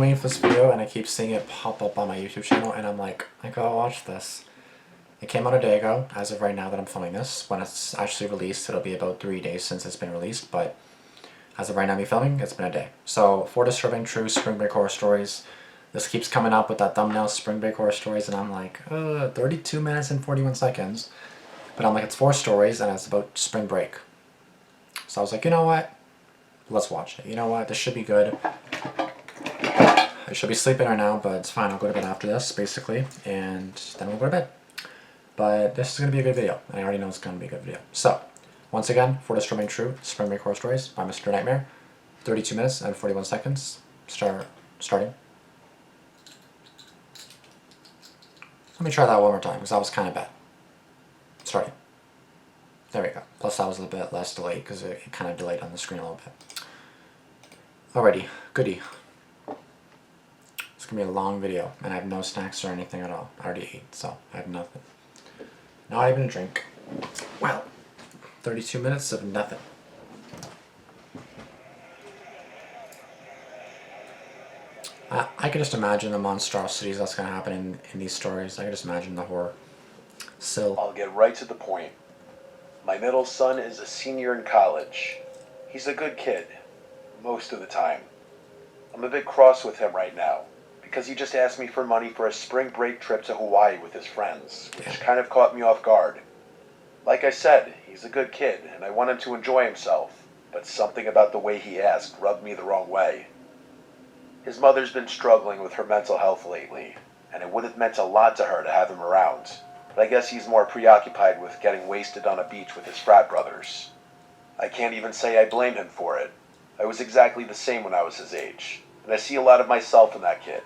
waiting for this video, and I keep seeing it pop up on my YouTube channel, and I'm like, I gotta watch this. It came out a day ago, as of right now that I'm filming this. When it's actually released, it'll be about 3 days since it's been released, but as of right now me filming, it's been a day. So, 4 disturbing true spring break horror stories. This keeps coming up with that thumbnail, spring break horror stories, and I'm like, 32 minutes and 41 seconds. But I'm like, it's 4 stories, and it's about spring break. So I was like, you know what? Let's watch it. You know what? This should be good. I should be sleeping right now, but it's fine. I'll go to bed after this, basically, and then we'll go to bed. But this is going to be a good video, and I already know it's going to be a good video. So, once again, 4 Disturbing True Spring Break Horror Stories by Mr. Nightmare. 32 minutes and 41 seconds. Starting. Let me try that one more time, because that was kind of bad. Starting. There we go. Plus that was a little bit less delayed, because it kind of delayed on the screen a little bit. Alrighty, goodie. It's going to be a long video, and I have no snacks or anything at all. I already ate, so I have nothing. Not even a drink. Well, 32 minutes of nothing. I can just imagine the monstrosities that's going to happen in these stories. I can just imagine the horror. Still. I'll get right to the point. My middle son is a senior in college. He's a good kid, most of the time. I'm a bit cross with him right now, because he just asked me for money for a spring break trip to Hawaii with his friends, which kind of caught me off guard. Like I said, he's a good kid, and I want him to enjoy himself, but something about the way he asked rubbed me the wrong way. His mother's been struggling with her mental health lately, and it would have meant a lot to her to have him around, but I guess he's more preoccupied with getting wasted on a beach with his frat brothers. I can't even say I blame him for it. I was exactly the same when I was his age, and I see a lot of myself in that kid.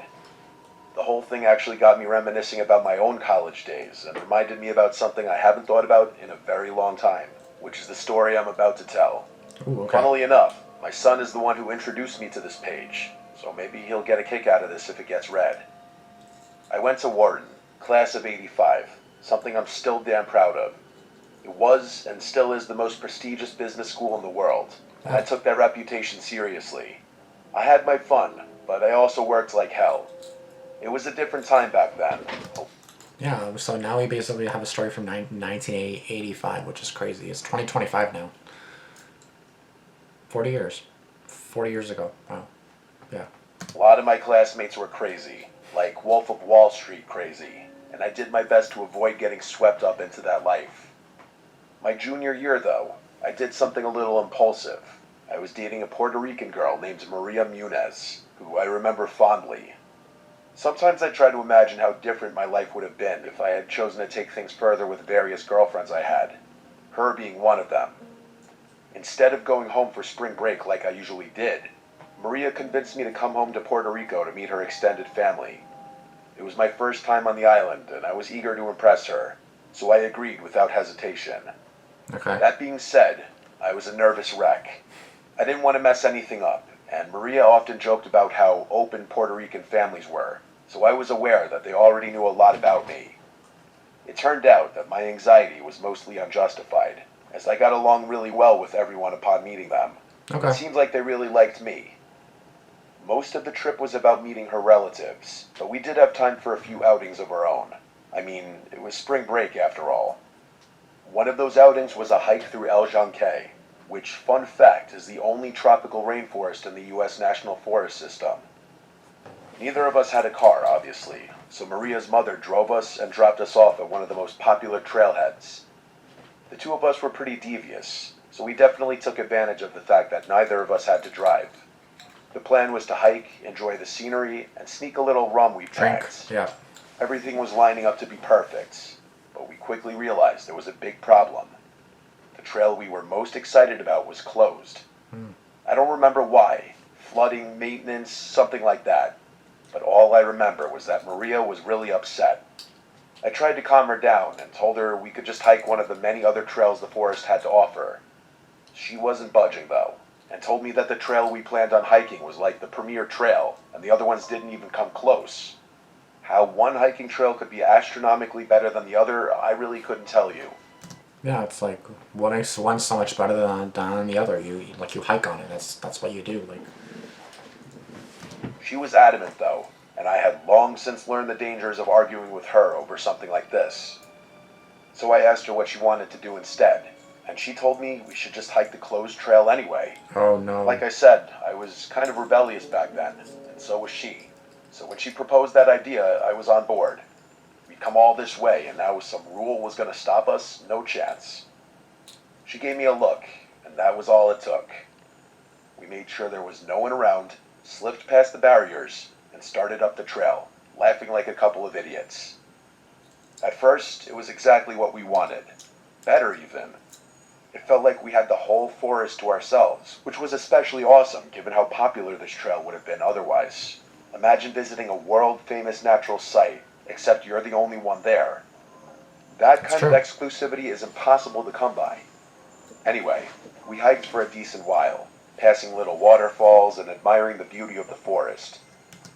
The whole thing actually got me reminiscing about my own college days and reminded me about something I haven't thought about in a very long time, which is the story I'm about to tell. Ooh, okay. Funnily enough, my son is the one who introduced me to this page, so maybe he'll get a kick out of this if it gets read. I went to Wharton, class of '85, something I'm still damn proud of. It was and still is the most prestigious business school in the world, and I took that reputation seriously. I had my fun, but I also worked like hell. It was a different time back then. Yeah, so now we basically have a story from 1985, which is crazy. It's 2025 now. 40 years. 40 years ago. Wow. Yeah. A lot of my classmates were crazy, like Wolf of Wall Street crazy, and I did my best to avoid getting swept up into that life. My junior year, though, I did something a little impulsive. I was dating a Puerto Rican girl named Maria Munez, who I remember fondly. Sometimes I try to imagine how different my life would have been if I had chosen to take things further with various girlfriends I had, her being one of them. Instead of going home for spring break like I usually did, Maria convinced me to come home to Puerto Rico to meet her extended family. It was my first time on the island, and I was eager to impress her, so I agreed without hesitation. Okay. That being said, I was a nervous wreck. I didn't want to mess anything up, and Maria often joked about how open Puerto Rican families were, so I was aware that they already knew a lot about me. It turned out that my anxiety was mostly unjustified, as I got along really well with everyone upon meeting them. Okay. It seemed like they really liked me. Most of the trip was about meeting her relatives, but we did have time for a few outings of our own. I mean, it was spring break after all. One of those outings was a hike through El Janqué, which, fun fact, is the only tropical rainforest in the U.S. National Forest System. Neither of us had a car, obviously, so Maria's mother drove us and dropped us off at one of the most popular trailheads. The two of us were pretty devious, so we definitely took advantage of the fact that neither of us had to drive. The plan was to hike, enjoy the scenery, and sneak a little rum we packed. Yeah. Everything was lining up to be perfect, but we quickly realized there was a big problem. The trail we were most excited about was closed. I don't remember why. Flooding, maintenance, something like that. But all I remember was that Maria was really upset. I tried to calm her down and told her we could just hike one of the many other trails the forest had to offer. She wasn't budging, though, and told me that the trail we planned on hiking was like the premier trail, and the other ones didn't even come close. How one hiking trail could be astronomically better than the other, I really couldn't tell you. Yeah, it's like one's so much better than the other. You hike on it. That's what you do. Like. She was adamant, though, and I had long since learned the dangers of arguing with her over something like this. So I asked her what she wanted to do instead, and she told me we should just hike the closed trail anyway. Oh no. Like I said, I was kind of rebellious back then, and so was she. So when she proposed that idea, I was on board. We'd come all this way, and now some rule was going to stop us? No chance. She gave me a look, and that was all it took. We made sure there was no one around, slipped past the barriers, and started up the trail, laughing like a couple of idiots. At first, it was exactly what we wanted. Better, even. It felt like we had the whole forest to ourselves, which was especially awesome given how popular this trail would have been otherwise. Imagine visiting a world-famous natural site, except you're the only one there. That kind of exclusivity is impossible to come by. Anyway, we hiked for a decent while, passing little waterfalls and admiring the beauty of the forest.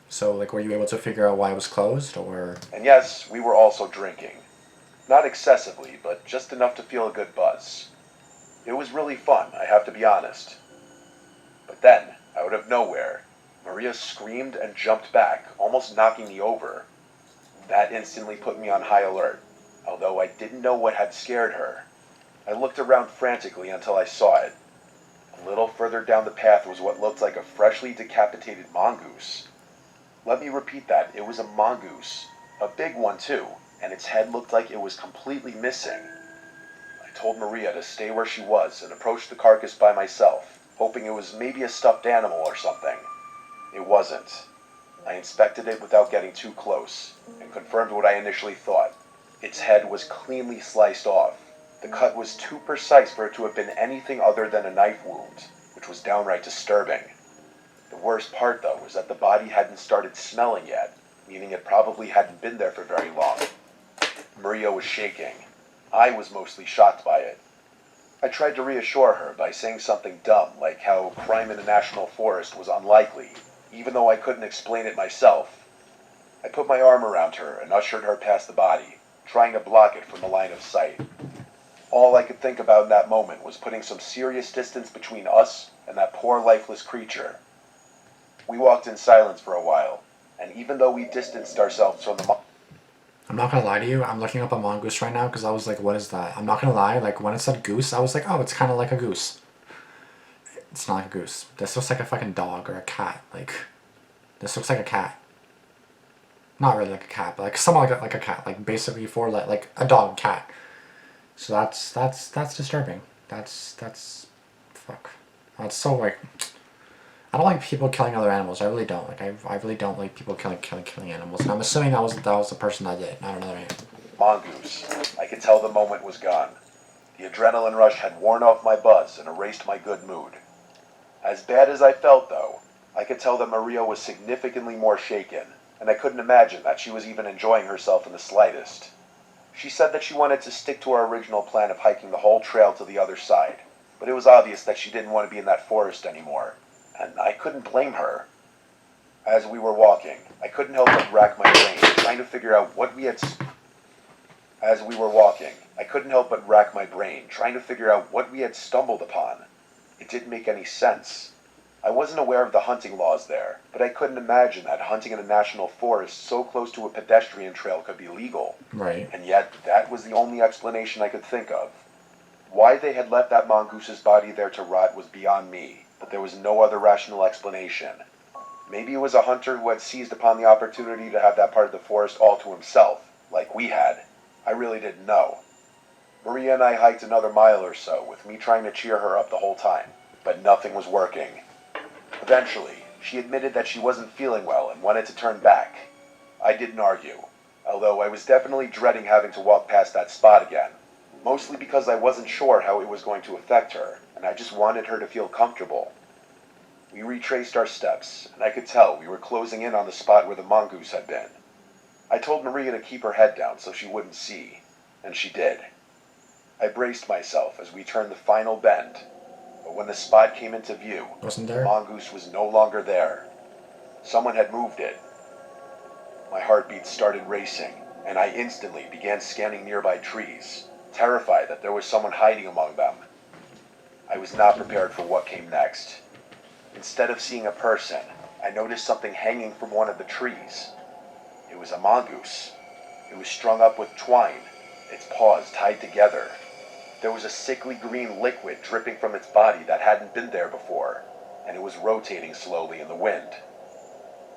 So, like, were you able to figure out why it was closed, or? And yes, we were also drinking. Not excessively, but just enough to feel a good buzz. It was really fun, I have to be honest. But then, out of nowhere, Maria screamed and jumped back, almost knocking me over. That instantly put me on high alert, although I didn't know what had scared her. I looked around frantically until I saw it. A little further down the path was what looked like a freshly decapitated mongoose. Let me repeat that, it was a mongoose. A big one too, and its head looked like it was completely missing. I told Maria to stay where she was and approached the carcass by myself, hoping it was maybe a stuffed animal or something. It wasn't. I inspected it without getting too close, and confirmed what I initially thought. Its head was cleanly sliced off. The cut was too precise for it to have been anything other than a knife wound, which was downright disturbing. The worst part, though, was that the body hadn't started smelling yet, meaning it probably hadn't been there for very long. Maria was shaking. I was mostly shocked by it. I tried to reassure her by saying something dumb, like how crime in a national forest was unlikely, even though I couldn't explain it myself. I put my arm around her and ushered her past the body, trying to block it from the line of sight. All I could think about in that moment was putting some serious distance between us and that poor lifeless creature. We walked in silence for a while, and even though we distanced ourselves from the I'm not gonna lie to you, I'm looking up a mongoose right now because I was like, what is that? I'm not gonna lie, like, when it said goose, I was like, oh, it's kind of like a goose. It's not like a goose. This looks like a fucking dog or a cat. Like, this looks like a cat. Not really like a cat, but like somewhat like a cat. Like, basically for like a dog cat. So that's disturbing. That's fuck. That's so like. I don't like people killing other animals. I really don't. Like I really don't like people killing animals. And I'm assuming that was the person that did it, not another man. mongoose. I could tell the moment was gone. The adrenaline rush had worn off my buzz and erased my good mood. As bad as I felt, though, I could tell that Maria was significantly more shaken, and I couldn't imagine that she was even enjoying herself in the slightest. She said that she wanted to stick to our original plan of hiking the whole trail to the other side, but it was obvious that she didn't want to be in that forest anymore, and I couldn't blame her. As we were walking, I couldn't help but rack my brain, trying to figure out what we had... As we were walking, I couldn't help but rack my brain, trying to figure out what we had stumbled upon. It didn't make any sense. I wasn't aware of the hunting laws there, but I couldn't imagine that hunting in a national forest so close to a pedestrian trail could be legal. Right. And yet, that was the only explanation I could think of. Why they had left that mongoose's body there to rot was beyond me, but there was no other rational explanation. Maybe it was a hunter who had seized upon the opportunity to have that part of the forest all to himself, like we had. I really didn't know. Maria and I hiked another mile or so, with me trying to cheer her up the whole time, but nothing was working. Eventually, she admitted that she wasn't feeling well and wanted to turn back. I didn't argue, although I was definitely dreading having to walk past that spot again, mostly because I wasn't sure how it was going to affect her, and I just wanted her to feel comfortable. We retraced our steps, and I could tell we were closing in on the spot where the mongoose had been. I told Maria to keep her head down so she wouldn't see, and she did. I braced myself as we turned the final bend, but when the spot came into view, Wasn't the there? mongoose was no longer there. Someone had moved it. My heartbeat started racing, and I instantly began scanning nearby trees, terrified that there was someone hiding among them. I was not prepared for what came next. Instead of seeing a person, I noticed something hanging from one of the trees. It was a mongoose. It was strung up with twine, its paws tied together. There was a sickly green liquid dripping from its body that hadn't been there before, and it was rotating slowly in the wind.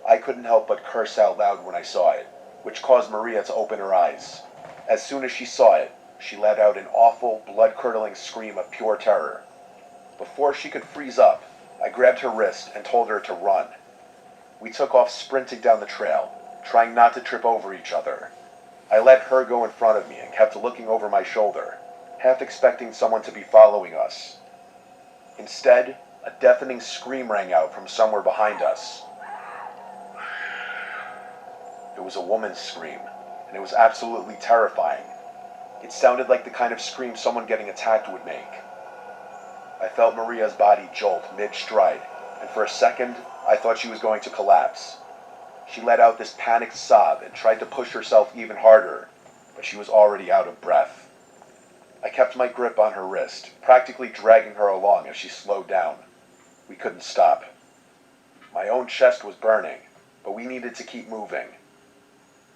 I couldn't help but curse out loud when I saw it, which caused Maria to open her eyes. As soon as she saw it, she let out an awful, blood-curdling scream of pure terror. Before she could freeze up, I grabbed her wrist and told her to run. We took off sprinting down the trail, trying not to trip over each other. I let her go in front of me and kept looking over my shoulder, half expecting someone to be following us. Instead, a deafening scream rang out from somewhere behind us. It was a woman's scream, and it was absolutely terrifying. It sounded like the kind of scream someone getting attacked would make. I felt Maria's body jolt mid-stride, and for a second, I thought she was going to collapse. She let out this panicked sob and tried to push herself even harder, but she was already out of breath. I kept my grip on her wrist, practically dragging her along as she slowed down. We couldn't stop. My own chest was burning, but we needed to keep moving.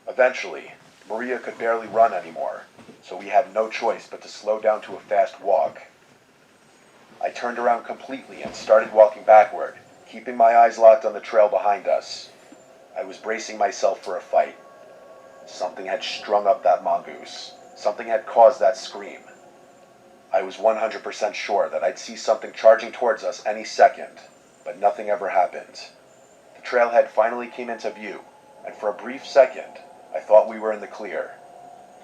Eventually, Maria could barely run anymore, so we had no choice but to slow down to a fast walk. I turned around completely and started walking backward, keeping my eyes locked on the trail behind us. I was bracing myself for a fight. Something had strung up that mongoose. Something had caused that scream. I was 100% sure that I'd see something charging towards us any second, but nothing ever happened. The trailhead finally came into view, and for a brief second, I thought we were in the clear.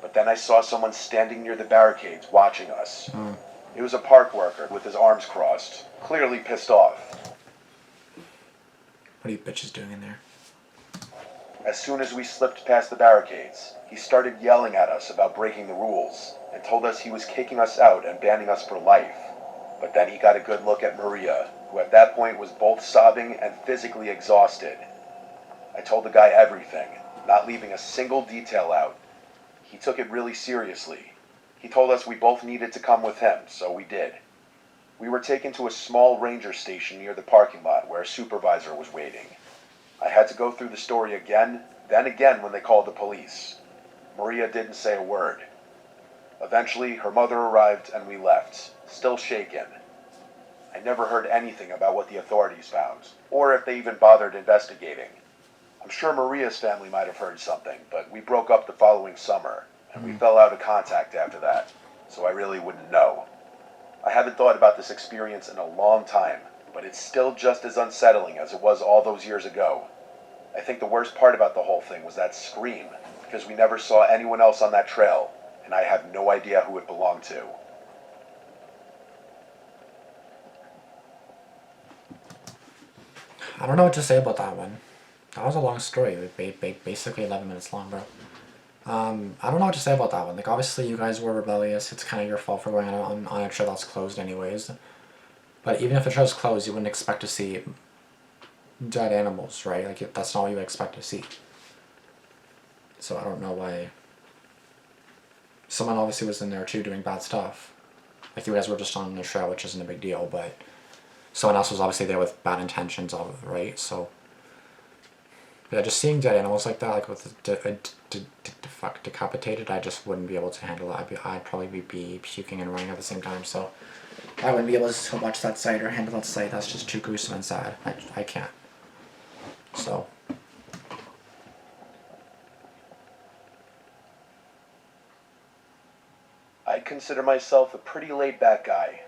But then I saw someone standing near the barricades watching us. It was a park worker with his arms crossed, clearly pissed off. What are you bitches doing in there? As soon as we slipped past the barricades, he started yelling at us about breaking the rules and told us he was kicking us out and banning us for life. But then he got a good look at Maria, who at that point was both sobbing and physically exhausted. I told the guy everything, not leaving a single detail out. He took it really seriously. He told us we both needed to come with him, so we did. We were taken to a small ranger station near the parking lot where a supervisor was waiting. I had to go through the story again, then again when they called the police. Maria didn't say a word. Eventually, her mother arrived and we left, still shaken. I never heard anything about what the authorities found, or if they even bothered investigating. I'm sure Maria's family might have heard something, but we broke up the following summer, and we fell out of contact after that, so I really wouldn't know. I haven't thought about this experience in a long time, but it's still just as unsettling as it was all those years ago. I think the worst part about the whole thing was that scream, because we never saw anyone else on that trail, and I have no idea who it belonged to. I don't know what to say about that one. That was a long story, basically 11 minutes long, bro. I don't know what to say about that one. Like, obviously, you guys were rebellious. It's kind of your fault for going on a trail that's closed anyways. But even if the trail's closed, you wouldn't expect to see dead animals, right? Like, that's not what you expect to see. So I don't know why. Someone obviously was in there too doing bad stuff. Like, you guys were just on the trail, which isn't a big deal, but someone else was obviously there with bad intentions, right? So, yeah, just seeing dead animals like that, like with decapitated, I just wouldn't be able to handle it. I'd probably be puking and running at the same time, so I wouldn't be able to watch that sight or handle that sight. That's just too gruesome and sad. I can't. So. I consider myself a pretty laid-back guy.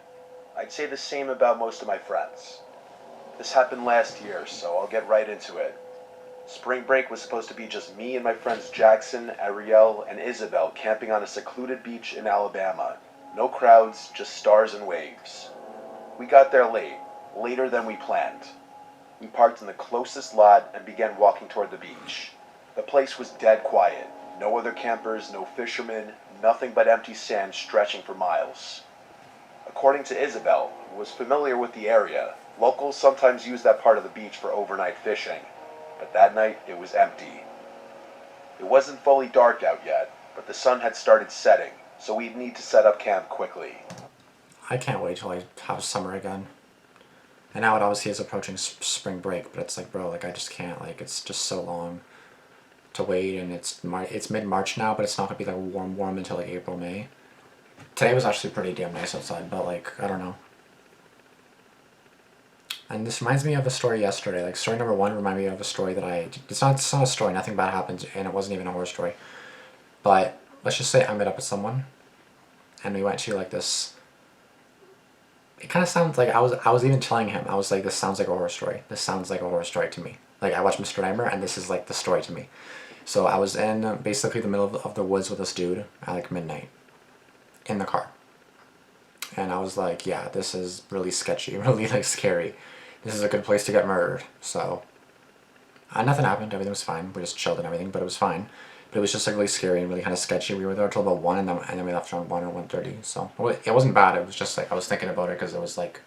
I'd say the same about most of my friends. This happened last year, so I'll get right into it. Spring break was supposed to be just me and my friends Jackson, Ariel, and Isabel camping on a secluded beach in Alabama. No crowds, just stars and waves. We got there late, later than we planned. We parked in the closest lot and began walking toward the beach. The place was dead quiet. No other campers, no fishermen, nothing but empty sand stretching for miles. According to Isabel, who was familiar with the area, locals sometimes use that part of the beach for overnight fishing. But that night, it was empty. It wasn't fully dark out yet, but the sun had started setting, so we'd need to set up camp quickly. I can't wait till I have summer again. And now it obviously is approaching spring break, but it's like, bro, like I just can't. Like it's just so long to wait, and it's mid March now, but it's not gonna be like warm until like April May. Today was actually pretty damn nice outside, but like I don't know. And this reminds me of a story yesterday. Like story number one reminded me of a story that it's not a story. Nothing bad happened, and it wasn't even a horror story. But let's just say I met up with someone, and we went to like this. It kind of sounds like I was even telling him, I was like, this sounds like a horror story. This sounds like a horror story to me. Like I watched Mr. Nightmare, and this is like the story to me. So I was in basically the middle of the woods with this dude at like midnight in the car. And I was like, yeah, this is really sketchy, really like scary. This is a good place to get murdered. So nothing happened. Everything was fine. We just chilled and everything, but it was fine. But it was just like really scary and really kind of sketchy. We were there till about 1, and then we left around 1 or 1:30. So it wasn't bad. It was just like I was thinking about it because it was like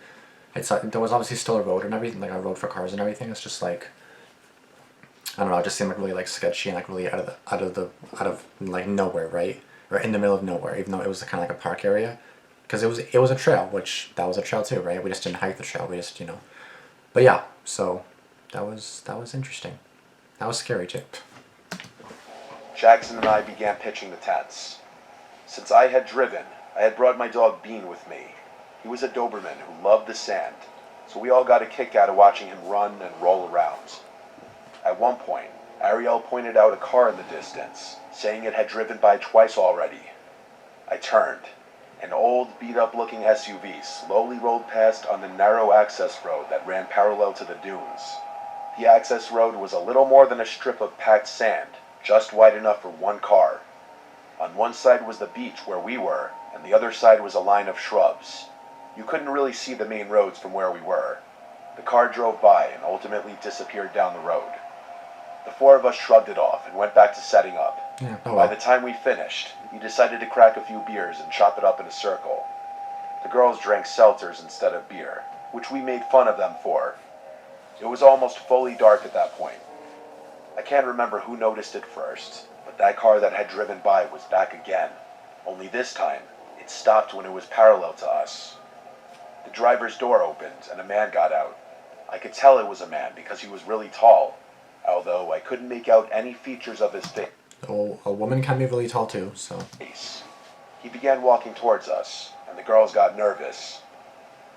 there was obviously still a road and everything, like a road for cars and everything. It's just like I don't know. It just seemed like really like sketchy and like really out of like nowhere, right? Or in the middle of nowhere, even though it was kind of like a park area, because it was a trail, which that was a trail too, right? We just didn't hike the trail. We just But yeah, so that was interesting. That was scary too. Jackson and I began pitching the tents. Since I had driven, I had brought my dog Bean with me. He was a Doberman who loved the sand, so we all got a kick out of watching him run and roll around. At one point, Ariel pointed out a car in the distance, saying it had driven by twice already. I turned. An old, beat-up looking SUV slowly rolled past on the narrow access road that ran parallel to the dunes. The access road was a little more than a strip of packed sand, just wide enough for one car. On one side was the beach where we were, and the other side was a line of shrubs. You couldn't really see the main roads from where we were. The car drove by and ultimately disappeared down the road. The four of us shrugged it off and went back to setting up. Yeah. Oh By well. the time we finished, we decided to crack a few beers and chop it up in a circle. The girls drank seltzers instead of beer, which we made fun of them for. It was almost fully dark at that point. I can't remember who noticed it first, but that car that had driven by was back again. Only this time, it stopped when it was parallel to us. The driver's door opened and a man got out. I could tell it was a man because he was really tall, although I couldn't make out any features of his Oh, a woman can be really tall too. So face. He began walking towards us, and the girls got nervous.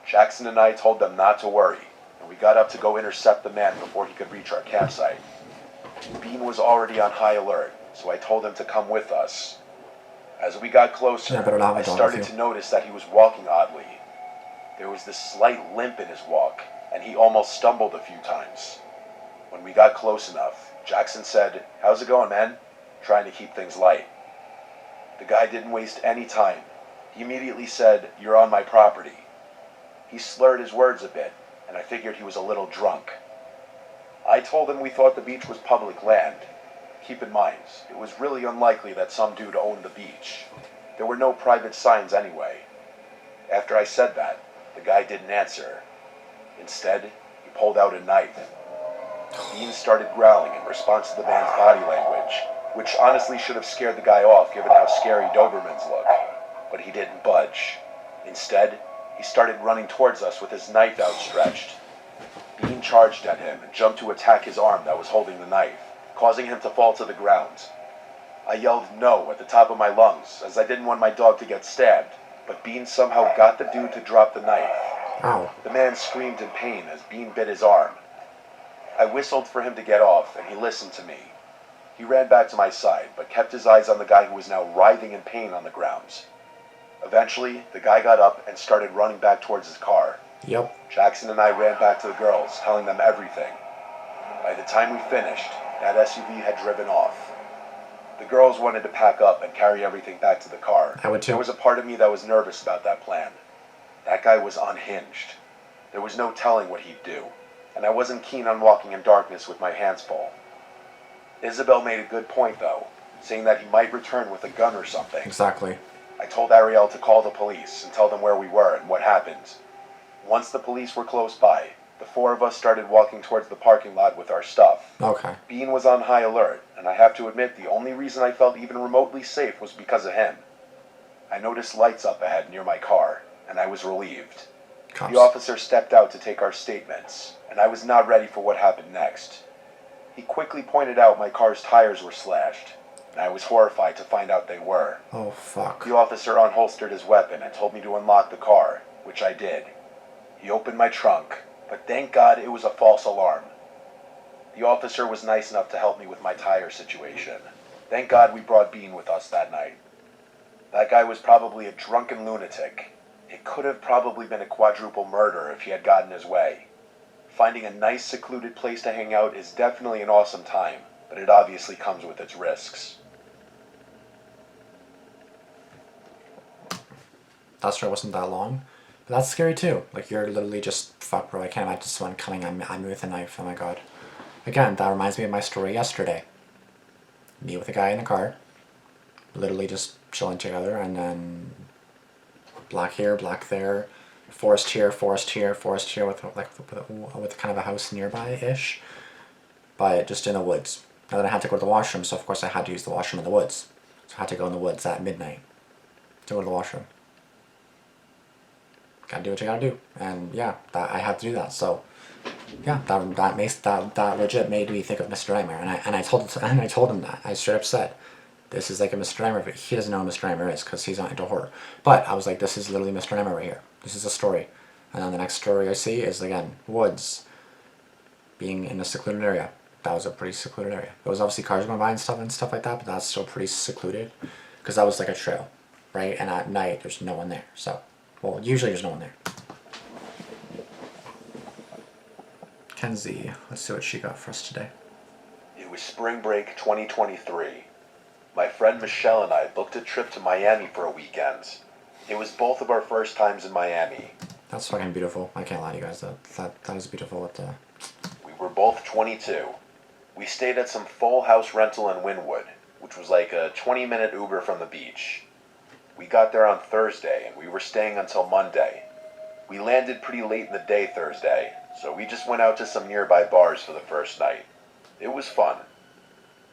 Jackson and I told them not to worry, and we got up to go intercept the man before he could reach our campsite. Bean was already on high alert, so I told him to come with us. As we got closer, yeah, better not have I a dog started with to you. notice that he was walking oddly. There was this slight limp in his walk, and he almost stumbled a few times. When we got close enough, Jackson said, "How's it going, man?" trying to keep things light. The guy didn't waste any time. He immediately said, "You're on my property." He slurred his words a bit, and I figured he was a little drunk. I told him we thought the beach was public land. Keep in mind, it was really unlikely that some dude owned the beach. There were no private signs anyway. After I said that, the guy didn't answer. Instead, he pulled out a knife. Bean started growling in response to the man's body language, which honestly should have scared the guy off given how scary Dobermans look. But he didn't budge. Instead, he started running towards us with his knife outstretched. Bean charged at him and jumped to attack his arm that was holding the knife, causing him to fall to the ground. I yelled no at the top of my lungs, as I didn't want my dog to get stabbed, but Bean somehow got the dude to drop the knife. Ow. The man screamed in pain as Bean bit his arm. I whistled for him to get off, and he listened to me. He ran back to my side, but kept his eyes on the guy who was now writhing in pain on the ground. Eventually, the guy got up and started running back towards his car. Yep. Jackson and I ran back to the girls, telling them everything. By the time we finished, that SUV had driven off. The girls wanted to pack up and carry everything back to the car. I would too. There was a part of me that was nervous about that plan. That guy was unhinged. There was no telling what he'd do, and I wasn't keen on walking in darkness with my hands full. Isabel made a good point, though, saying that he might return with a gun or something. Exactly. I told Ariel to call the police and tell them where we were and what happened. Once the police were close by, the four of us started walking towards the parking lot with our stuff. Okay. Bean was on high alert, and I have to admit the only reason I felt even remotely safe was because of him. I noticed lights up ahead near my car, and I was relieved. The Cops. officer stepped out to take our statements, and I was not ready for what happened next. He quickly pointed out my car's tires were slashed, and I was horrified to find out they were. Oh, fuck. The officer unholstered his weapon and told me to unlock the car, which I did. He opened my trunk, but thank God it was a false alarm. The officer was nice enough to help me with my tire situation. Thank God we brought Bean with us that night. That guy was probably a drunken lunatic. It could have probably been a quadruple murder if he had gotten his way. Finding a nice secluded place to hang out is definitely an awesome time, but it obviously comes with its risks. That story wasn't that long. But that's scary too. Like, you're literally just, fuck, bro, I can't imagine someone coming at me with a knife. Oh my god. Again, that reminds me of my story yesterday. Me with a guy in a car, literally just chilling together, and then black here, black there, forest here, forest here, forest here, with kind of a house nearby-ish, but just in the woods. And then I had to go to the washroom, so of course I had to use the washroom in the woods. So I had to go in the woods at midnight to go to the washroom. Gotta do what you gotta do, and yeah, I had to do that. So yeah, that legit made me think of Mr. Nightmare, and I told him that. I straight up said, this is like a Mr. Nightmare. But he doesn't know who Mr. Nightmare is because he's not into horror. But I was like, this is literally Mr. Nightmare right here. This is a story. And then the next story I see is, again, woods, being in a secluded area. That was a pretty secluded area. There was obviously cars going by and stuff like that, but that's still pretty secluded because that was like a trail, right? And at night there's no one there. So, well, usually there's no one there. Kenzie, let's see what she got for us today. It was spring break 2023. My friend Michelle and I booked a trip to Miami for a weekend. It was both of our first times in Miami. That's fucking beautiful. I can't lie to you guys. That is beautiful. We were both 22. We stayed at some full house rental in Wynwood, which was like a 20-minute Uber from the beach. We got there on Thursday, and we were staying until Monday. We landed pretty late in the day Thursday, so we just went out to some nearby bars for the first night. It was fun.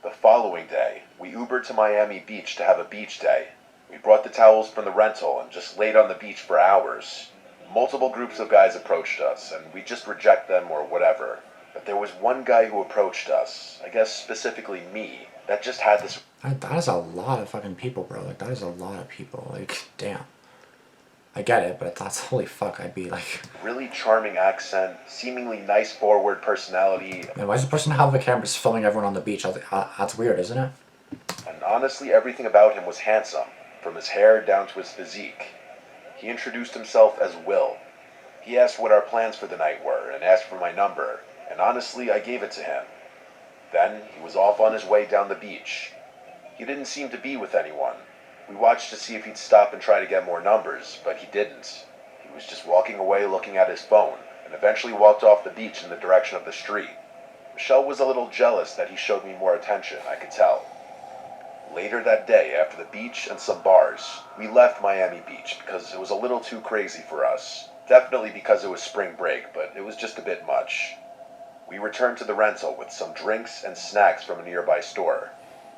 The following day, we Ubered to Miami Beach to have a beach day. We brought the towels from the rental and just laid on the beach for hours. Multiple groups of guys approached us, and we just reject them or whatever. But there was one guy who approached us, I guess specifically me, that just had this... That is a lot of fucking people, bro. Like, that is a lot of people. Like, damn. I get it, but that's, holy fuck, I'd be like... really charming accent, seemingly nice forward personality. And why does the person have the cameras filming everyone on the beach? That's weird, isn't it? And honestly, everything about him was handsome, from his hair down to his physique. He introduced himself as Will. He asked what our plans for the night were and asked for my number, and honestly, I gave it to him. Then, he was off on his way down the beach. He didn't seem to be with anyone. We watched to see if he'd stop and try to get more numbers, but he didn't. He was just walking away looking at his phone, and eventually walked off the beach in the direction of the street. Michelle was a little jealous that he showed me more attention, I could tell. Later that day, after the beach and some bars, we left Miami Beach because it was a little too crazy for us. Definitely because it was spring break, but it was just a bit much. We returned to the rental with some drinks and snacks from a nearby store.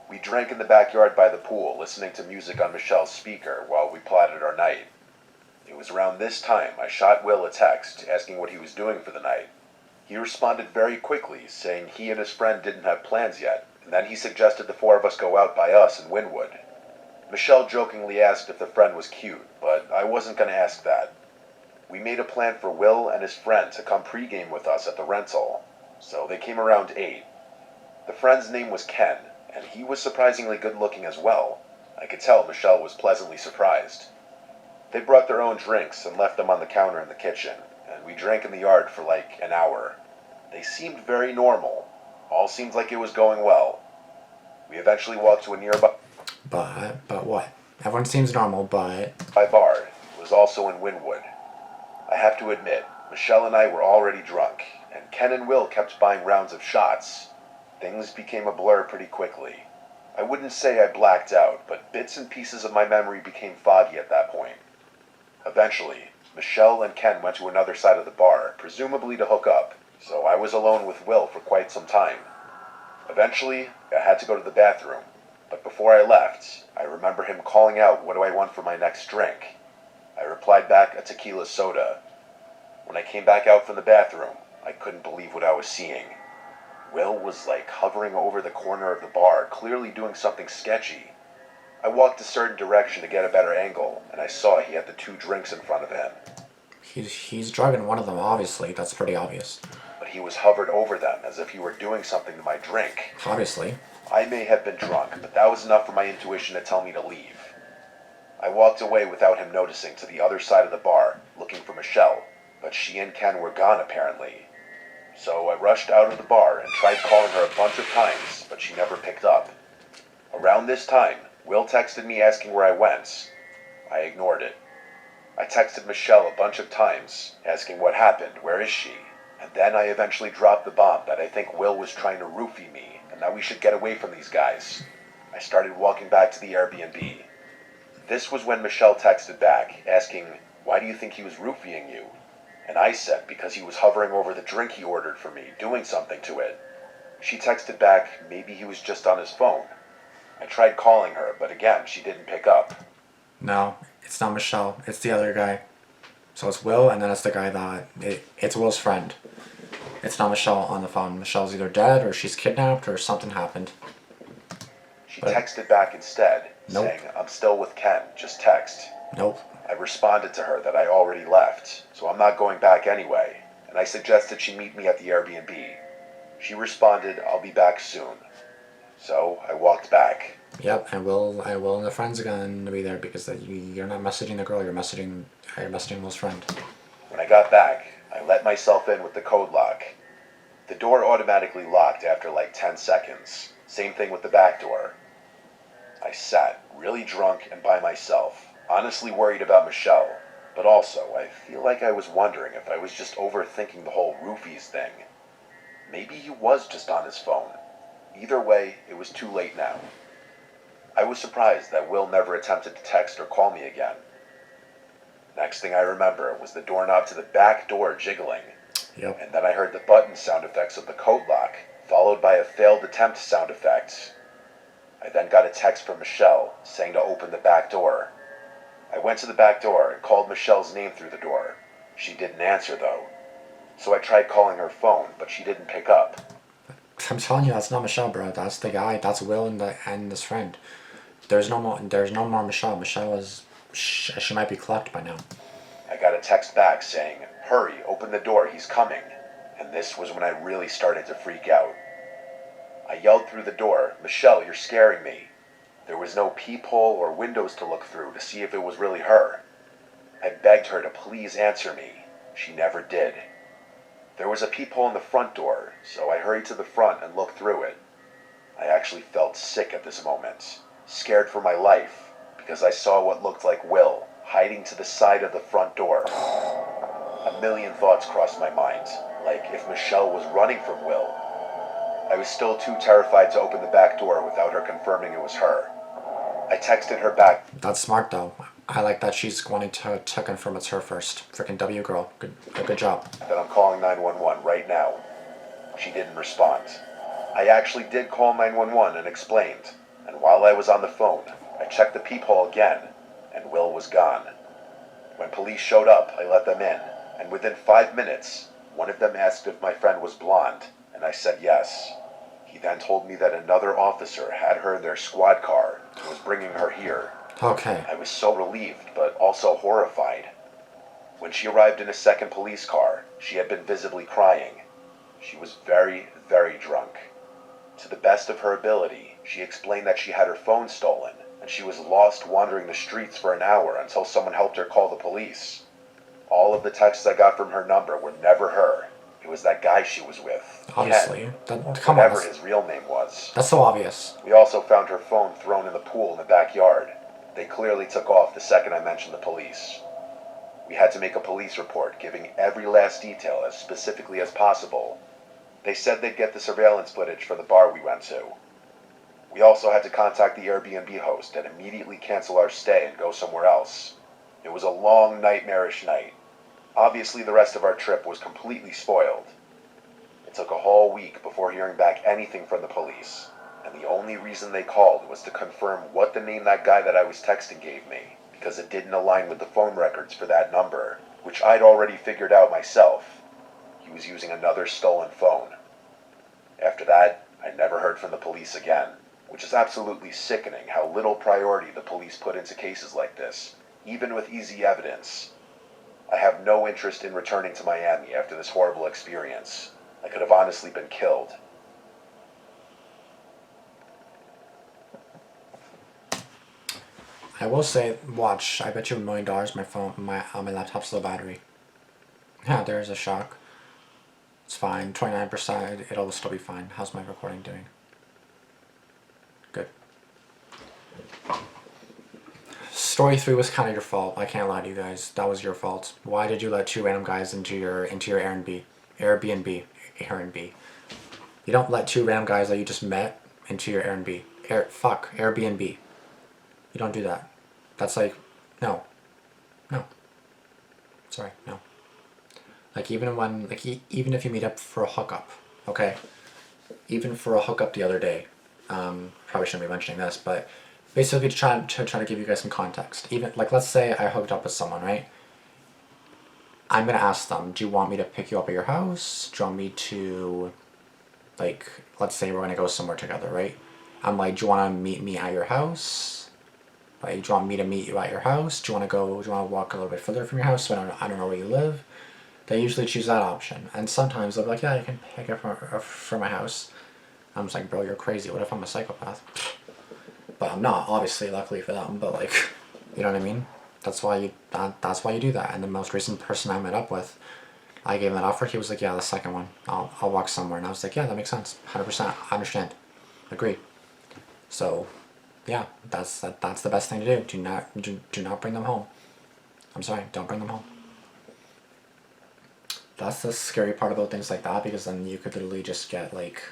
We drank in the backyard by the pool, listening to music on Michelle's speaker while we plotted our night. It was around this time I shot Will a text asking what he was doing for the night. He responded very quickly, saying he and his friend didn't have plans yet, and then he suggested the four of us go out by us in Wynwood. Michelle jokingly asked if the friend was cute, but I wasn't going to ask that. We made a plan for Will and his friend to come pregame with us at the rental, so they came around 8. The friend's name was Ken, and he was surprisingly good-looking as well. I could tell Michelle was pleasantly surprised. They brought their own drinks and left them on the counter in the kitchen, and we drank in the yard for like an hour. They seemed very normal. All seemed like it was going well. We eventually walked to a nearby... But what? Everyone seems normal, but... bar. It was also in Wynwood. I have to admit, Michelle and I were already drunk, and Ken and Will kept buying rounds of shots. Things became a blur pretty quickly. I wouldn't say I blacked out, but bits and pieces of my memory became foggy at that point. Eventually, Michelle and Ken went to another side of the bar, presumably to hook up, so I was alone with Will for quite some time. Eventually, I had to go to the bathroom, but before I left, I remember him calling out, "What do I want for my next drink?" I replied back, "A tequila soda." When I came back out from the bathroom, I couldn't believe what I was seeing. Will was like hovering over the corner of the bar, clearly doing something sketchy. I walked a certain direction to get a better angle, and I saw he had the 2 drinks in front of him. He's drugging one of them, obviously. That's pretty obvious. But he was hovered over them as if he were doing something to my drink. Obviously. I may have been drunk, but that was enough for my intuition to tell me to leave. I walked away without him noticing to the other side of the bar, looking for Michelle, but she and Ken were gone apparently. So I rushed out of the bar and tried calling her a bunch of times, but she never picked up. Around this time, Will texted me asking where I went. I ignored it. I texted Michelle a bunch of times, asking what happened, where is she? And then I eventually dropped the bomb that I think Will was trying to roofie me, and that we should get away from these guys. I started walking back to the Airbnb. This was when Michelle texted back, asking, why do you think he was roofieing you? And I said, because he was hovering over the drink he ordered for me, doing something to it. She texted back, maybe he was just on his phone. I tried calling her, but again, she didn't pick up. No, it's not Michelle. It's the other guy. So it's Will, and then it's the guy it's Will's friend. It's not Michelle on the phone. Michelle's either dead, or she's kidnapped, or something happened. She texted back instead, Nope. saying, I'm still with Ken, just text. Nope. I responded to her that I already left, so I'm not going back anyway, and I suggested she meet me at the Airbnb. She responded, I'll be back soon. So I walked back. Yep, and Will and the friends are going to be there because you're not messaging the girl, you're messaging Will's friend. When I got back, I let myself in with the code lock. The door automatically locked after like 10 seconds. Same thing with the back door. I sat, really drunk and by myself, honestly worried about Michelle, but also I feel like I was wondering if I was just overthinking the whole roofies thing. Maybe he was just on his phone. Either way, it was too late now. I was surprised that Will never attempted to text or call me again. Next thing I remember was the doorknob to the back door jiggling, Yep. and then I heard the button sound effects of the code lock, followed by a failed attempt sound effect. I then got a text from Michelle saying to open the back door. I went to the back door and called Michelle's name through the door. She didn't answer though. So I tried calling her phone, but she didn't pick up. I'm telling you, that's not Michelle, bro. That's the guy. That's Will and his friend. There's no more Michelle. Michelle is she might be clocked by now. I got a text back saying, hurry, open the door, he's coming. And this was when I really started to freak out. I yelled through the door, Michelle, you're scaring me. There was no peephole or windows to look through to see if it was really her. I begged her to please answer me. She never did. There was a peephole in the front door, so I hurried to the front and looked through it. I actually felt sick at this moment, scared for my life, because I saw what looked like Will hiding to the side of the front door. A million thoughts crossed my mind, like if Michelle was running from Will. I was still too terrified to open the back door without her confirming it was her. I texted her back. That's smart though. I like that she's wanting to confirm it's her first. Freaking W girl. Good job. That I'm calling 911 right now. She didn't respond. I actually did call 911 and explained, and while I was on the phone, I checked the peephole again, and Will was gone. When police showed up, I let them in, and within 5 minutes, one of them asked if my friend was blonde, and I said yes. He then told me that another officer had her in their squad car and was bringing her here. Okay. I was so relieved, but also horrified. When she arrived in a second police car, she had been visibly crying. She was very, very drunk. To the best of her ability, she explained that she had her phone stolen, and she was lost wandering the streets for an hour until someone helped her call the police. All of the texts I got from her number were never her. It was that guy she was with. Obviously. Ken, Come on. whatever his real name was. That's so obvious. We also found her phone thrown in the pool in the backyard. They clearly took off the second I mentioned the police. We had to make a police report giving every last detail as specifically as possible. They said they'd get the surveillance footage for the bar we went to. We also had to contact the Airbnb host and immediately cancel our stay and go somewhere else. It was a long, nightmarish night. Obviously, the rest of our trip was completely spoiled. It took a whole week before hearing back anything from the police, and the only reason they called was to confirm what the name that guy that I was texting gave me, because it didn't align with the phone records for that number. which I'd already figured out myself. He was using another stolen phone. After that, I never heard from the police again, which is absolutely sickening how little priority the police put into cases like this, even with easy evidence. I have no interest in returning to Miami after this horrible experience. I could have honestly been killed. I will say, watch. I bet you $1,000,000 my laptop's low battery. Yeah, there is a shock. It's fine. 29%. It'll still be fine. How's my recording doing? Good. Story 3 was kind of your fault. I can't lie to you guys. That was your fault. Why did you let two random guys into your Airbnb? You don't let two random guys that you just met into your Airbnb. You don't do that. That's like, no. Sorry, no. Like even if you meet up for a hookup, okay? Even for a hookup the other day, probably shouldn't be mentioning this, but basically to try to give you guys some context. Even like let's say I hooked up with someone, right? I'm gonna ask them, do you want me to pick you up at your house? Do you want me to, like, let's say we're gonna go somewhere together, right? I'm like, do you want to meet me at your house? Like, do you want me to meet you at your house? Do you want to walk a little bit further from your house? So I don't know where you live. They usually choose that option. And sometimes they'll be like, yeah, you can pick up from my house. I'm just like, bro, you're crazy. What if I'm a psychopath? But I'm not, obviously, luckily for them. But like, you know what I mean? That's why you do that. And the most recent person I met up with, I gave him that offer. He was like, yeah, the second one. I'll walk somewhere. And I was like, yeah, that makes sense. 100%. I understand. Agree. So, yeah, that's the best thing to do. Do not bring them home. I'm sorry, don't bring them home. That's the scary part about things like that, because then you could literally just get like,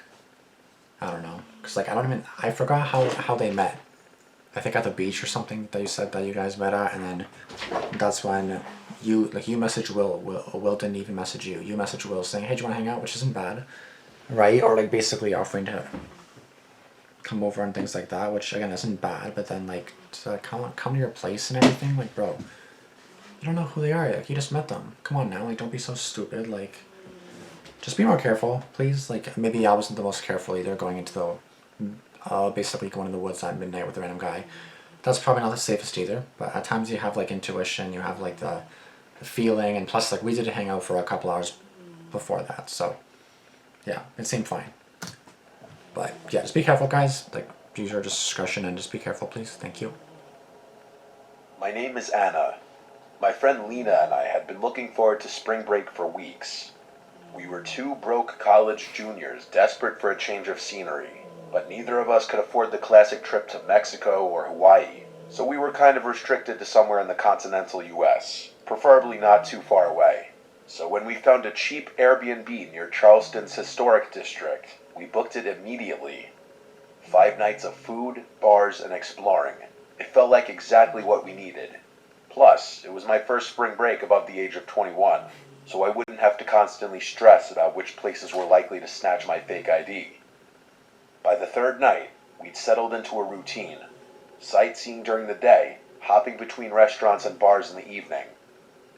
I don't know, because like I forgot how they met. I think at the beach or something that you said that you guys met at, and then that's when you message Will didn't even message you. You message Will saying, hey, do you want to hang out, which isn't bad, right? Or like basically offering to come over and things like that, which again isn't bad, but then like to come to your place and everything, like, bro, you don't know who they are. Like, you just met them. Come on now, like, don't be so stupid. Like, just be more careful, please. Like, maybe I wasn't the most careful either, going into basically going in the woods at midnight with a random guy. That's probably not the safest either. But at times you have like intuition, you have like the feeling, and plus like we did hang out for a couple hours before that, so yeah, it seemed fine. But yeah, just be careful, guys. Like, use your discretion and just be careful, please. Thank you. My name is Anna. My friend Lena and I had been looking forward to spring break for weeks. We were two broke college juniors desperate for a change of scenery, but neither of us could afford the classic trip to Mexico or Hawaii, so we were kind of restricted to somewhere in the continental US, preferably not too far away. So when we found a cheap Airbnb near Charleston's historic district, we booked it immediately. 5 nights of food, bars, and exploring. It felt like exactly what we needed. Plus, it was my first spring break above the age of 21, so I wouldn't have to constantly stress about which places were likely to snatch my fake ID. By the third night, we'd settled into a routine. Sightseeing during the day, hopping between restaurants and bars in the evening.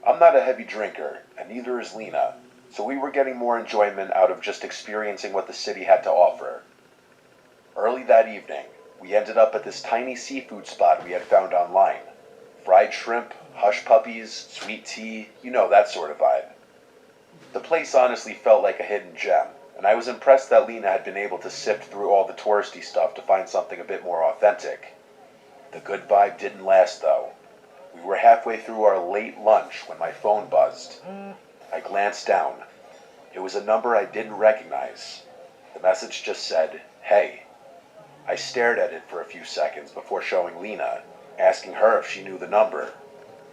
I'm not a heavy drinker, and neither is Lena, so we were getting more enjoyment out of just experiencing what the city had to offer. Early that evening, we ended up at this tiny seafood spot we had found online. Fried shrimp, hush puppies, sweet tea, you know, that sort of vibe. The place honestly felt like a hidden gem, and I was impressed that Lena had been able to sift through all the touristy stuff to find something a bit more authentic. The good vibe didn't last, though. We were halfway through our late lunch when my phone buzzed. I glanced down. It was a number I didn't recognize. The message just said, "Hey." I stared at it for a few seconds before showing Lena, asking her if she knew the number.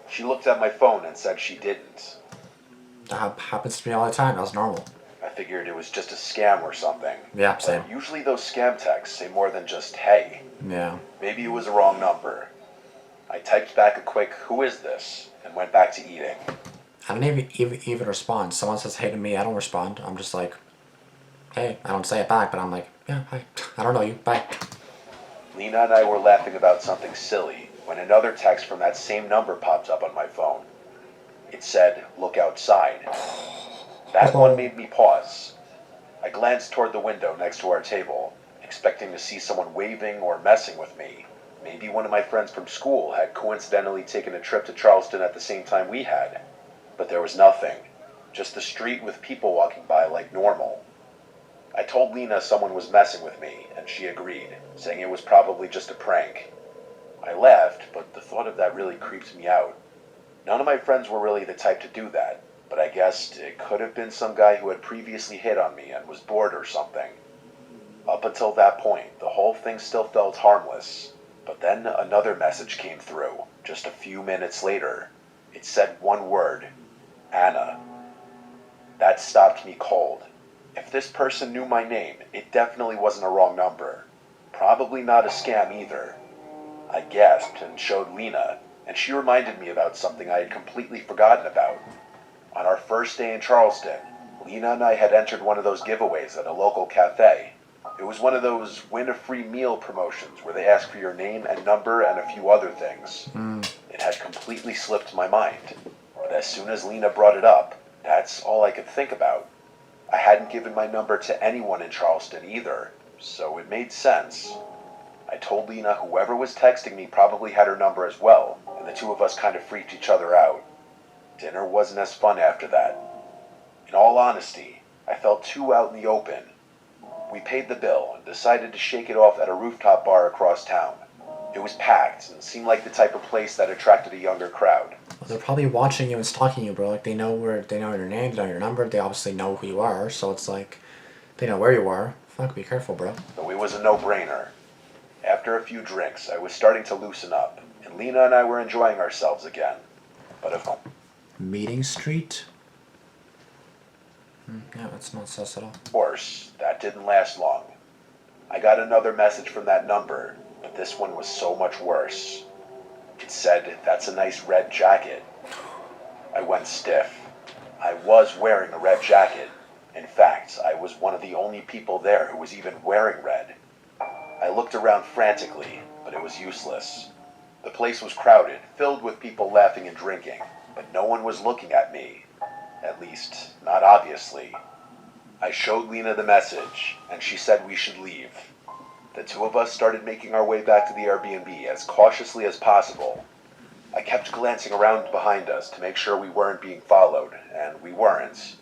She looked at my phone and said she didn't. That happens to me all the time. That's normal. I figured it was just a scam or something. Yeah, same. But usually those scam texts say more than just "hey." Yeah. Maybe it was a wrong number. I typed back a quick "who is this?" and went back to eating. I don't even respond. Someone says hey to me, I don't respond. I'm just like, hey. I don't say it back, but I'm like, yeah, hi. I don't know you. Bye. Lena and I were laughing about something silly when another text from that same number popped up on my phone. It said, "Look outside." That one made me pause. I glanced toward the window next to our table, expecting to see someone waving or messing with me. Maybe one of my friends from school had coincidentally taken a trip to Charleston at the same time we had. But there was nothing. Just the street with people walking by like normal. I told Lena someone was messing with me, and she agreed, saying it was probably just a prank. I laughed, but the thought of that really creeped me out. None of my friends were really the type to do that, but I guessed it could have been some guy who had previously hit on me and was bored or something. Up until that point, the whole thing still felt harmless. But then another message came through, just a few minutes later. It said one word, Anna. That stopped me cold. If this person knew my name, it definitely wasn't a wrong number. Probably not a scam either. I gasped and showed Lena, and she reminded me about something I had completely forgotten about. On our first day in Charleston, Lena and I had entered one of those giveaways at a local cafe. It was one of those win a free meal promotions where they ask for your name and number and a few other things. It had completely slipped my mind, but as soon as Lena brought it up, that's all I could think about. I hadn't given my number to anyone in Charleston either, so it made sense. I told Lena whoever was texting me probably had her number as well, and the two of us kind of freaked each other out. Dinner wasn't as fun after that. In all honesty, I felt too out in the open. We paid the bill and decided to shake it off at a rooftop bar across town. It was packed and seemed like the type of place that attracted a younger crowd. Well, they're probably watching you and stalking you, bro. Like they know your name, they know your number. They obviously know who you are, so it's like they know where you are. Fuck, be careful, bro. So it was a no-brainer. After a few drinks, I was starting to loosen up, and Lena and I were enjoying ourselves again. But of Meeting Street. Yeah, that's not sus at all. course, that didn't last long. I got another message from that number, but this one was so much worse. It said, "That's a nice red jacket." I went stiff. I was wearing a red jacket. In fact, I was one of the only people there who was even wearing red. I looked around frantically, but it was useless. The place was crowded, filled with people laughing and drinking, but no one was looking at me. At least, not obviously. I showed Lena the message, and she said we should leave. The two of us started making our way back to the Airbnb as cautiously as possible. I kept glancing around behind us to make sure we weren't being followed, and we weren't.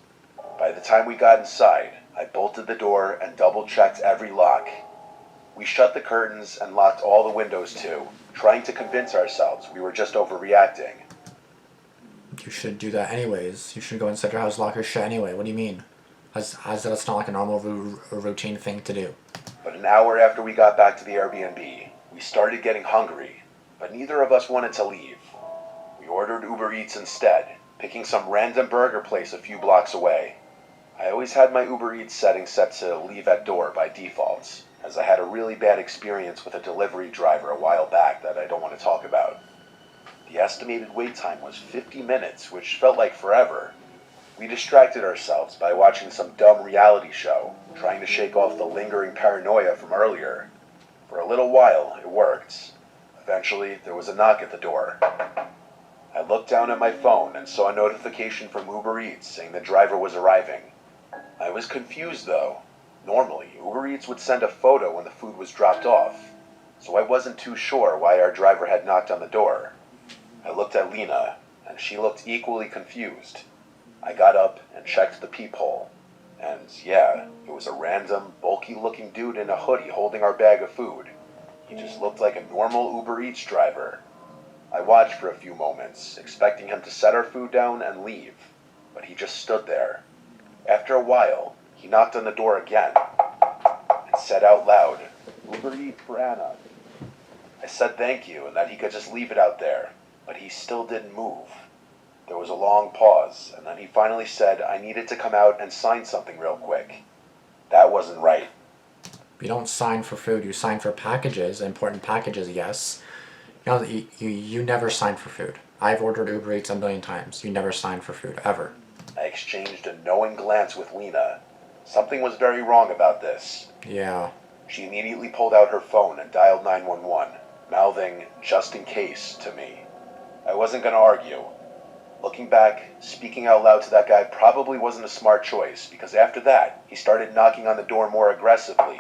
By the time we got inside, I bolted the door and double-checked every lock. We shut the curtains and locked all the windows too, trying to convince ourselves we were just overreacting. You should do that anyways. You should go inside your house, lock your shit anyway. What do you mean? As that's not like a normal routine thing to do. But an hour after we got back to the Airbnb, we started getting hungry, but neither of us wanted to leave. We ordered Uber Eats instead, picking some random burger place a few blocks away. I always had my Uber Eats setting set to leave at door by default, as I had a really bad experience with a delivery driver a while back that I don't want to talk about. The estimated wait time was 50 minutes, which felt like forever. We distracted ourselves by watching some dumb reality show, trying to shake off the lingering paranoia from earlier. For a little while, it worked. Eventually, there was a knock at the door. I looked down at my phone and saw a notification from Uber Eats saying the driver was arriving. I was confused though. Normally, Uber Eats would send a photo when the food was dropped off, so I wasn't too sure why our driver had knocked on the door. I looked at Lena, and she looked equally confused. I got up and checked the peephole, and yeah, it was a random, bulky-looking dude in a hoodie holding our bag of food. He just looked like a normal Uber Eats driver. I watched for a few moments, expecting him to set our food down and leave, but he just stood there. After a while, he knocked on the door again and said out loud, "Uber Eats for Anna." I said thank you and that he could just leave it out there, but he still didn't move. There was a long pause, and then he finally said I needed to come out and sign something real quick. That wasn't right. You don't sign for food. You sign for packages, important packages, yes. You never sign for food. I've ordered Uber Eats a million times. You never sign for food, ever. I exchanged a knowing glance with Lena. Something was very wrong about this. Yeah. She immediately pulled out her phone and dialed 911, mouthing, "just in case," to me. I wasn't going to argue. Looking back, speaking out loud to that guy probably wasn't a smart choice, because after that, he started knocking on the door more aggressively.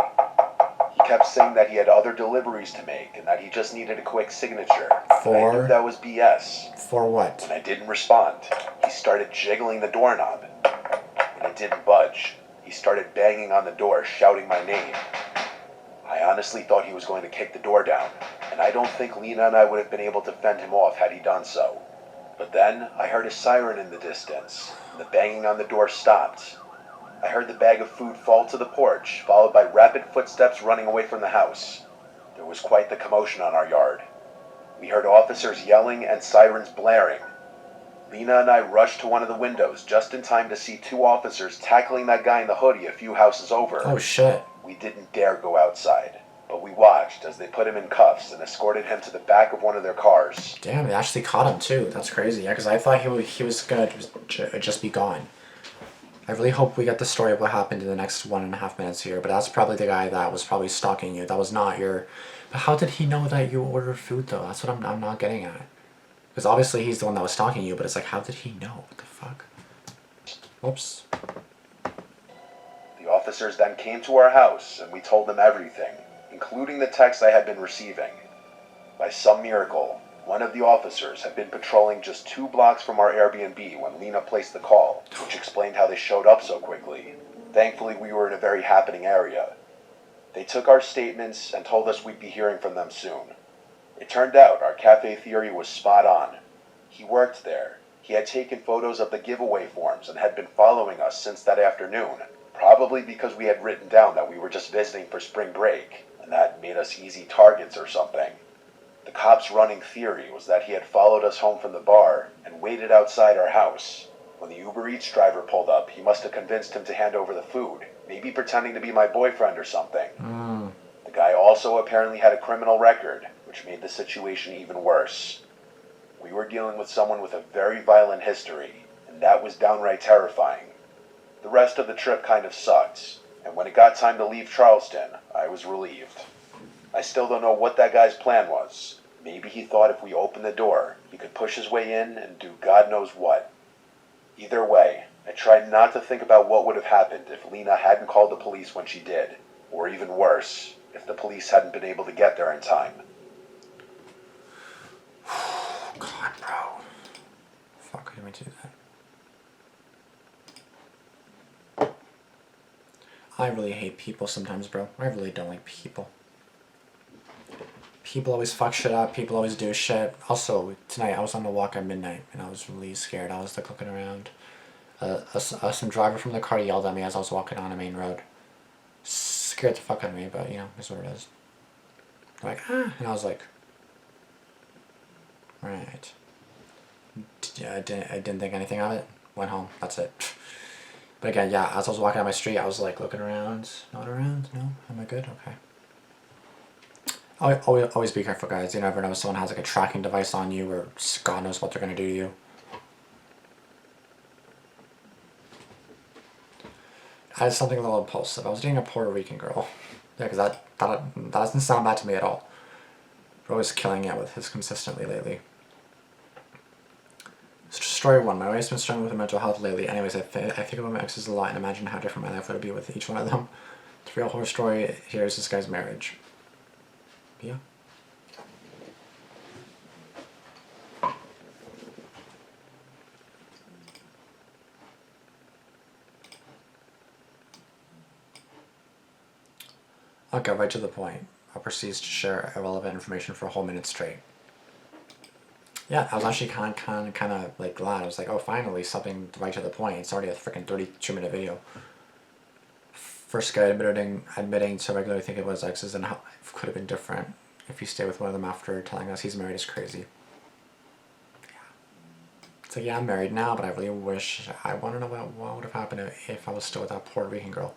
He kept saying that he had other deliveries to make and that he just needed a quick signature. And I knew that was BS. For what? When I didn't respond, he started jiggling the doorknob. And it didn't budge. He started banging on the door, shouting my name. I honestly thought he was going to kick the door down, and I don't think Lena and I would have been able to fend him off had he done so. But then I heard a siren in the distance, and the banging on the door stopped. I heard the bag of food fall to the porch, followed by rapid footsteps running away from the house. There was quite the commotion on our yard. We heard officers yelling and sirens blaring. Lena and I rushed to one of the windows just in time to see two officers tackling that guy in the hoodie a few houses over. Oh shit. We didn't dare go outside, but we watched as they put him in cuffs and escorted him to the back of one of their cars. Damn, they actually caught him too. That's crazy. Yeah, because I thought he was gonna just be gone. I really hope we get the story of what happened in the next 1.5 minutes here, but that's probably the guy that was probably stalking you. That was not your... But how did he know that you ordered food though? That's what I'm not getting at. Because obviously he's the one that was stalking you, but it's like, how did he know? What the fuck? Whoops. The officers then came to our house, and we told them everything, including the text I had been receiving. By some miracle, one of the officers had been patrolling just 2 blocks from our Airbnb when Lena placed the call, which explained how they showed up so quickly. Thankfully, we were in a very happening area. They took our statements and told us we'd be hearing from them soon. It turned out our cafe theory was spot on. He worked there. He had taken photos of the giveaway forms and had been following us since that afternoon, probably because we had written down that we were just visiting for spring break, and that made us easy targets or something. The cops' running theory was that he had followed us home from the bar and waited outside our house. When the Uber Eats driver pulled up, he must have convinced him to hand over the food, maybe pretending to be my boyfriend or something. The guy also apparently had a criminal record, which made the situation even worse. We were dealing with someone with a very violent history, and that was downright terrifying. The rest of the trip kind of sucked, and when it got time to leave Charleston, I was relieved. I still don't know what that guy's plan was. Maybe he thought if we opened the door, he could push his way in and do God knows what. Either way, I tried not to think about what would have happened if Lena hadn't called the police when she did, or even worse, if the police hadn't been able to get there in time. God, bro. Fuck, I didn't mean to do that. I really hate people sometimes, bro. I really don't like people. People always fuck shit up. People always do shit. Also, tonight I was on the walk at midnight and I was really scared. I was like looking around. Some driver from the car yelled at me as I was walking on a main road. Scared the fuck out of me, but you know, that's what it is. Like, ah, and I was like, right. I didn't think anything of it. Went home. That's it. But again, yeah, as I was walking down my street, I was like looking around. Not around? No? Am I good? Okay. Always be careful, guys. You never know if someone has like a tracking device on you or God knows what they're going to do to you. I had something a little impulsive. I was dating a Puerto Rican girl. Yeah, because that doesn't sound bad to me at all. We're always killing it with his consistently lately. Story 1. My wife's been struggling with her mental health lately. Anyways, I think about my exes a lot and imagine how different my life would be with each one of them. The real horror story here is this guy's marriage. Yeah. I'll get right to the point. I'll proceed to share irrelevant information for a whole minute straight. Yeah, I was actually kind of like glad. I was like, oh, finally something right to the point. It's already a freaking 32-minute video. First guy admitting to regularly think it was exes and how life could have been different if he stayed with one of them after telling us he's married is crazy. Yeah. It's like, yeah, I'm married now, but I really wish, I want to know what would have happened if I was still with that Puerto Rican girl.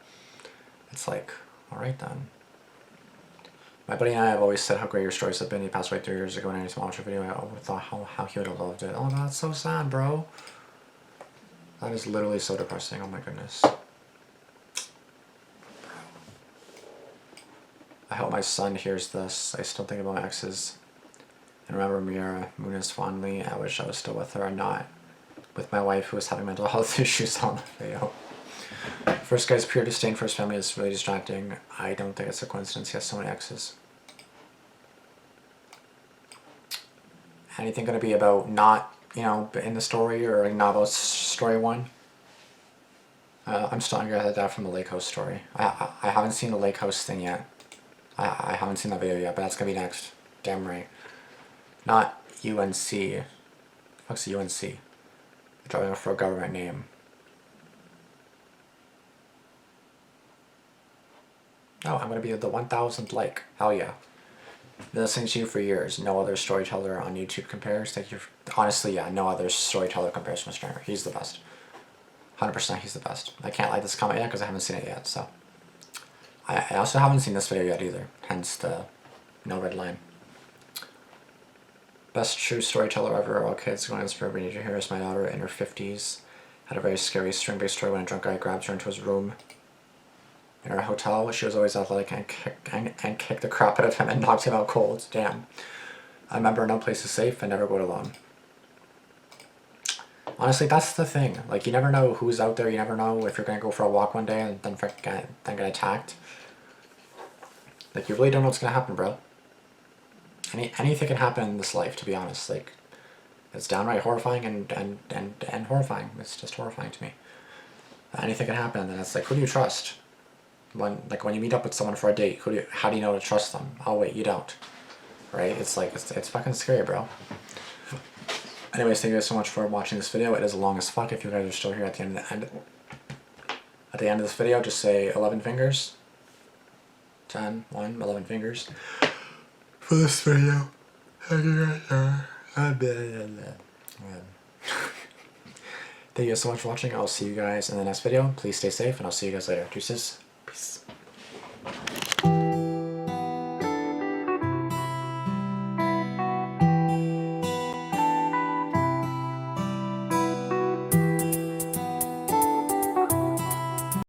It's like, alright then. My buddy and I have always said how great your stories have been. He passed away 3 years ago, and I used to watch your video. I thought how he would have loved it. Oh, that's so sad, bro. That is literally so depressing. Oh my goodness. I hope my son hears this. I still think about my exes and remember Mira Muniz fondly. I wish I was still with her or not. with my wife who was having mental health issues on the video. First guy's pure disdain for his family is really distracting. I don't think it's a coincidence he has so many exes. Anything going to be about not, you know, in the story or like not about story one? I'm still angry at that from the Lake House story. I haven't seen the Lake House thing yet. I haven't seen that video yet, but that's going to be next. Damn right. Not UNC. What's the UNC? Driving for a government name. Oh, I'm going to be the 1000th like. Hell yeah. Been listening to you for years. No other storyteller on YouTube compares. Thank you. Honestly, yeah, no other storyteller compares to Mr. Hammer. He's the best. 100% he's the best. I can't like this comment yet because I haven't seen it yet, so. I also haven't seen this video yet either, hence the no red line. Best true storyteller ever. All kids going to inspire me to hear is my daughter in her 50s. Had a very scary string-based story when a drunk guy grabs her into his room. In our hotel, she was always athletic and kicked the crap out of him and knocked him out cold. Damn. I remember no place is safe and never go it alone. Honestly, that's the thing. Like, you never know who's out there. You never know if you're going to go for a walk one day and then get attacked. Like, you really don't know what's going to happen, bro. Anything can happen in this life, to be honest. Like, it's downright horrifying and horrifying. It's just horrifying to me. Anything can happen, and it's like, who do you trust? When you meet up with someone for a date, how do you know to trust them? Oh wait, you don't. Right? It's like, it's fucking scary, bro. Anyways, thank you guys so much for watching this video. It is long as fuck. If you guys are still here at the end of this video, just say 11 fingers. 10, 1, 11 fingers. For this video. Thank you guys so much for watching. I'll see you guys in the next video. Please stay safe, and I'll see you guys later. Deuces.